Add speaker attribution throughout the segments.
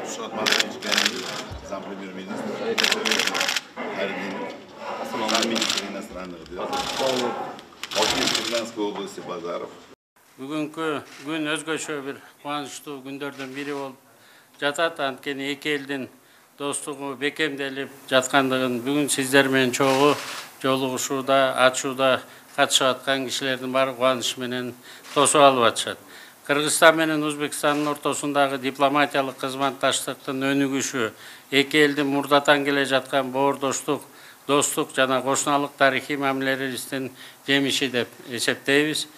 Speaker 1: Шот Матвеевич, зам премьер-министра, замминистра иностранных дел, Кыргызской области Базаров.
Speaker 2: Бүгүнкү күн өзгөчө бир кубанычтуу күндөрдөн бири болуп жатат. Анткени эки элдин достугу бекемделип жаткандыгын бүгүн сиздер менен чогуу жолугушууда, ачууда катышып аткан кишилердин баары кубаныч менен тосуп алып атышат. Кыргызстан менен Өзбекстандын ортосундагы дипломатиялык кызматташтыктын өнүгүшү, эки элдин мурдатан келе жаткан боордоштук, достук жана кошуналык тарыхый мамилелерибиздин жемиши деп эсептейбиз.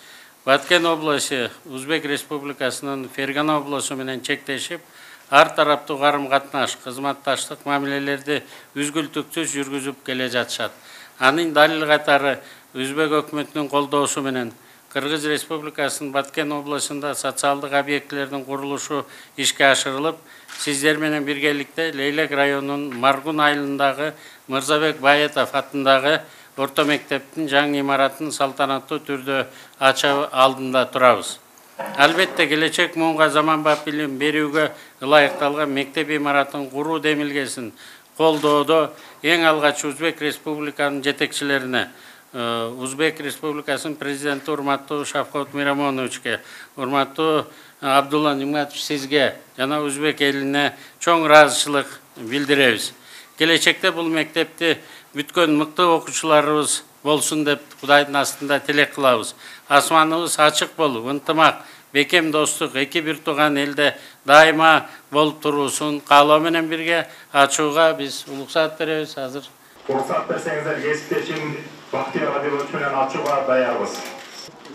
Speaker 2: Баткен областы Өзбек Республикасынын Фергана областы менен чектешип, ар тараптуу карым-катнаш, кызматташтык мамилелерди үзгүлтүксүз жүргүзүп келе жатышат. Анын далил катары Өзбек өкмөтүнүн колдоосу менен Кыргыз Республикасынын Баткен областында социалдык объектилердин курулушу ишке ашырылып, сиздер менен биргеликте Лейлек районунун Маргун айылындагы Мырзабек Баетов атындагы орто мектептин жаңы имаратын салтанаттуу түрдө ачуу алдында турабыз. Албетте келечек муунга заманбап билим берүүгө ылайыкталган мектеп имаратын куруу демилгесин колдоодо эң алгач Өзбек Республиканын жетекчилерине, Өзбек Республикасынын президенти урматтуу Шавкат Мирамоновичке, урматтуу Абдулла Ниматович сизге жана Өзбек элине чоң ыраазычылык билдиребиз. Келечекте бул мектепти бүткөн мыкты окуучуларыбыз болсун деп Кудайдын астында тилек кылабыз. Асманыбыз ачык болуп, ынтымак, бекем достук эки бир тууган элде дайыма болуп туруусун каалоо менен бирге ачууга биз уруксат беребиз. Азыр
Speaker 3: уруксат берсеңиздер кесиптешим Бактияр Адилович менен ачууга даярбыз.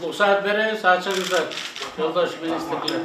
Speaker 2: Уруксат беребиз, ачыңыздар, жолдош министрлер.